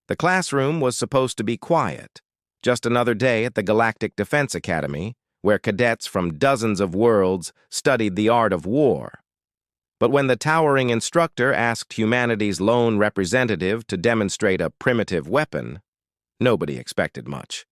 The classroom was supposed to be quiet, just another day at the Galactic Defense Academy, where cadets from dozens of worlds studied the art of war. But when the towering instructor asked humanity's lone representative to demonstrate a primitive weapon, nobody expected much.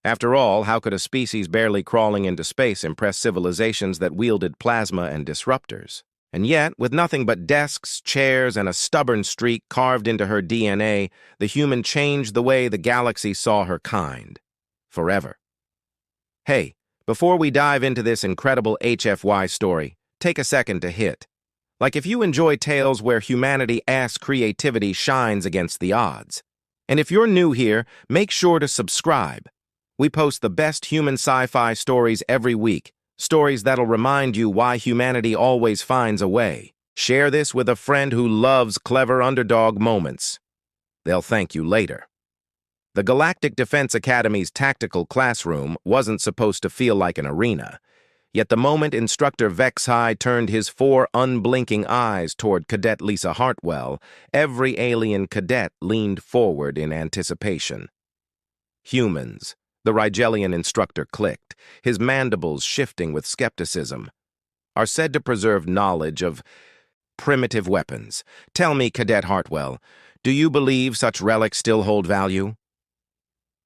After all, how could a species barely crawling into space impress civilizations that wielded plasma and disruptors? And yet, with nothing but desks, chairs, and a stubborn streak carved into her DNA, the human changed the way the galaxy saw her kind. Forever. Hey, before we dive into this incredible HFY story, take a second to hit. Like if you enjoy tales where humanity-ass creativity shines against the odds. And if you're new here, make sure to subscribe. We post the best human sci-fi stories every week, stories that'll remind you why humanity always finds a way. Share this with a friend who loves clever underdog moments. They'll thank you later. The Galactic Defense Academy's tactical classroom wasn't supposed to feel like an arena. Yet the moment Instructor HFY turned his 4 unblinking eyes toward Cadet Lisa Hartwell, every alien cadet leaned forward in anticipation. Humans. The Rigelian instructor clicked, his mandibles shifting with skepticism, are said to preserve knowledge of primitive weapons. Tell me, Cadet Hartwell, do you believe such relics still hold value?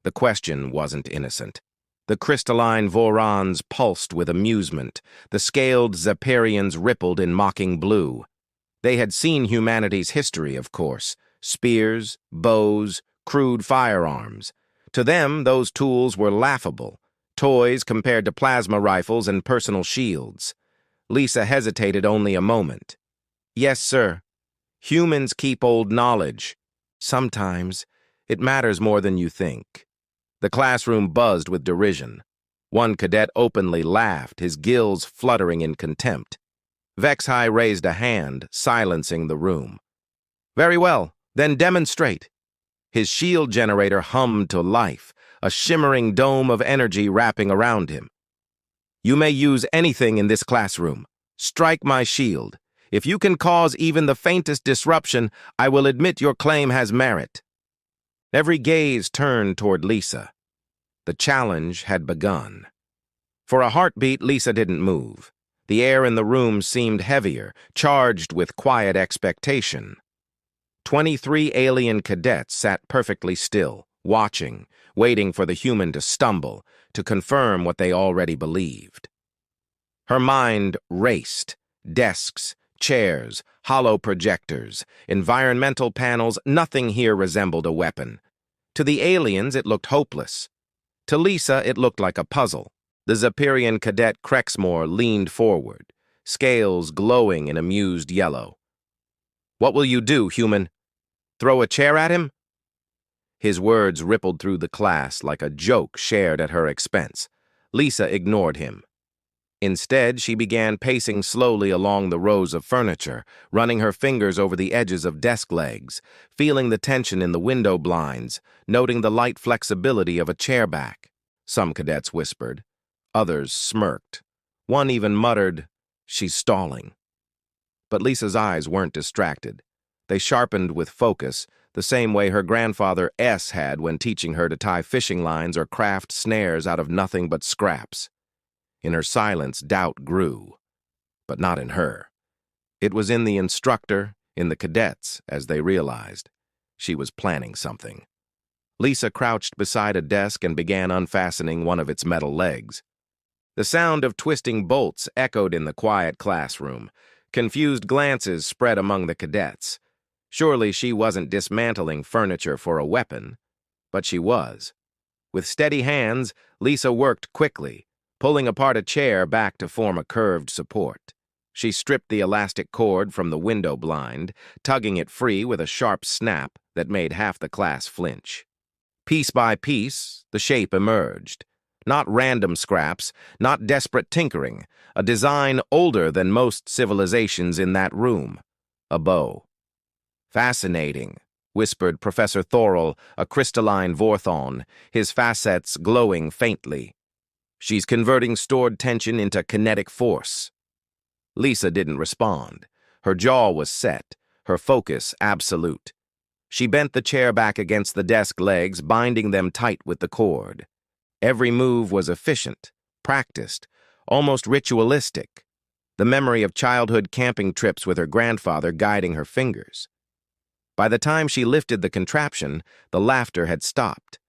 The question wasn't innocent. The crystalline vorons pulsed with amusement. The scaled Zaparians rippled in mocking blue. They had seen humanity's history, of course. Spears, bows, crude firearms. To them, those tools were laughable, toys compared to plasma rifles and personal shields. Lisa hesitated only a moment. Yes, sir. Humans keep old knowledge. Sometimes it matters more than you think. The classroom buzzed with derision. One cadet openly laughed, his gills fluttering in contempt. HFY raised a hand, silencing the room. Very well, then demonstrate. His shield generator hummed to life, a shimmering dome of energy wrapping around him. You may use anything in this classroom. Strike my shield. If you can cause even the faintest disruption, I will admit your claim has merit. Every gaze turned toward Lisa. The challenge had begun. For a heartbeat, Lisa didn't move. The air in the room seemed heavier, charged with quiet expectation. 23 alien cadets sat perfectly still, watching, waiting for the human to stumble, to confirm what they already believed. Her mind raced. Desks, chairs, hollow projectors, environmental panels, nothing here resembled a weapon. To the aliens, it looked hopeless. To Lisa, it looked like a puzzle. The Zaparian cadet Crexmore leaned forward, scales glowing in amused yellow. What will you do, human? Throw a chair at him? His words rippled through the class like a joke shared at her expense. Lisa ignored him. Instead, she began pacing slowly along the rows of furniture, running her fingers over the edges of desk legs, feeling the tension in the window blinds, noting the light flexibility of a chair back. Some cadets whispered. Others smirked. One even muttered, "She's stalling." But Lisa's eyes weren't distracted. They sharpened with focus, the same way her grandfather S had when teaching her to tie fishing lines or craft snares out of nothing but scraps. In her silence, doubt grew. But not in her. It was in the instructor, in the cadets, as they realized. She was planning something. Lisa crouched beside a desk and began unfastening one of its metal legs. The sound of twisting bolts echoed in the quiet classroom. Confused glances spread among the cadets. Surely she wasn't dismantling furniture for a weapon, but she was. With steady hands, Lisa worked quickly, pulling apart a chair back to form a curved support. She stripped the elastic cord from the window blind, tugging it free with a sharp snap that made half the class flinch. Piece by piece, the shape emerged. Not random scraps, not desperate tinkering, a design older than most civilizations in that room. A bow. Fascinating, whispered Professor Thorel, a crystalline Vorthon, his facets glowing faintly. She's converting stored tension into kinetic force. Lisa didn't respond. Her jaw was set, her focus absolute. She bent the chair back against the desk legs, binding them tight with the cord. Every move was efficient, practiced, almost ritualistic, the memory of childhood camping trips with her grandfather guiding her fingers. By the time she lifted the contraption, the laughter had stopped.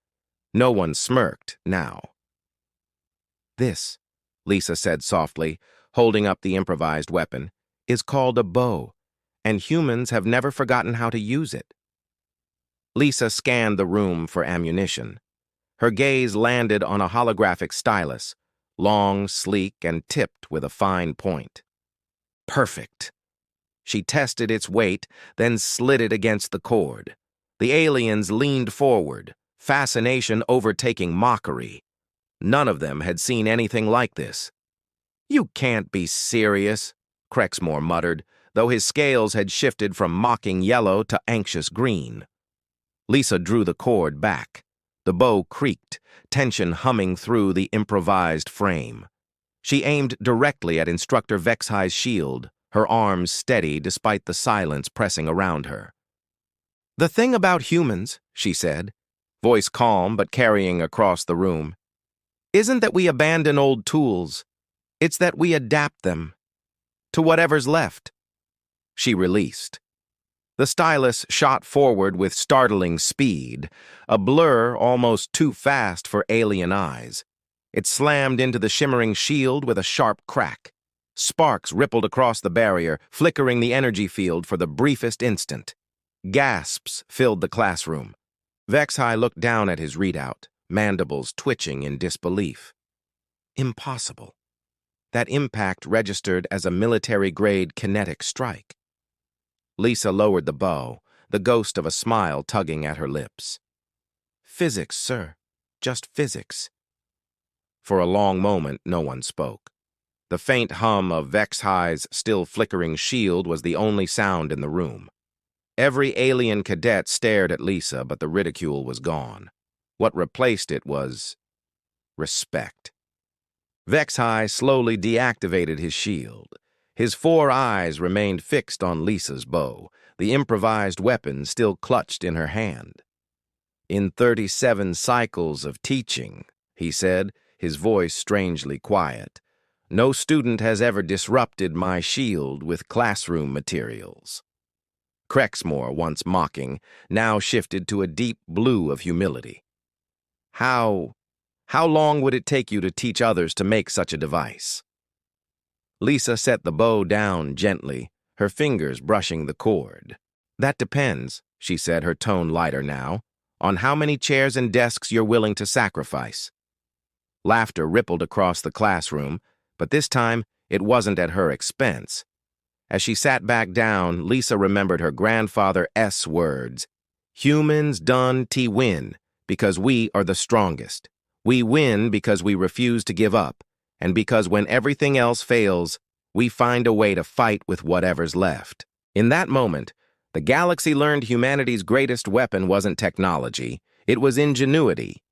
No one smirked now. "This," Lisa said softly, holding up the improvised weapon, "is called a bow, and humans have never forgotten how to use it." Lisa scanned the room for ammunition. Her gaze landed on a holographic stylus, long, sleek, and tipped with a fine point. Perfect. She tested its weight, then slid it against the cord. The aliens leaned forward, fascination overtaking mockery. None of them had seen anything like this. "You can't be serious," Crexmore muttered, though his scales had shifted from mocking yellow to anxious green. Lisa drew the cord back. The bow creaked, tension humming through the improvised frame. She aimed directly at Instructor Vexhi's shield, her arms steady despite the silence pressing around her. "The thing about humans," she said, voice calm but carrying across the room, "isn't that we abandon old tools. It's that we adapt them to whatever's left." She released. The stylus shot forward with startling speed, a blur almost too fast for alien eyes. It slammed into the shimmering shield with a sharp crack. Sparks rippled across the barrier, flickering the energy field for the briefest instant. Gasps filled the classroom. Vexhi looked down at his readout, mandibles twitching in disbelief. Impossible. That impact registered as a military-grade kinetic strike. Lisa lowered the bow, the ghost of a smile tugging at her lips. "Physics, sir. Just physics." For a long moment, no one spoke. The faint hum of Vexhi's still flickering shield was the only sound in the room. Every alien cadet stared at Lisa, but the ridicule was gone. What replaced it was respect. Vexhi slowly deactivated his shield. His 4 eyes remained fixed on Lisa's bow, the improvised weapon still clutched in her hand. "In 37 cycles of teaching," he said, his voice strangely quiet, "no student has ever disrupted my shield with classroom materials." Crexmore, once mocking, now shifted to a deep blue of humility. How long would it take you to teach others to make such a device?" Lisa set the bow down gently, her fingers brushing the cord. "That depends," she said, her tone lighter now, "on how many chairs and desks you're willing to sacrifice." Laughter rippled across the classroom, but this time it wasn't at her expense. As she sat back down, Lisa remembered her grandfather's words. "Humans done to win, because we are the strongest. We win because we refuse to give up, and because when everything else fails, we find a way to fight with whatever's left." In that moment, the galaxy learned humanity's greatest weapon wasn't technology, it was ingenuity.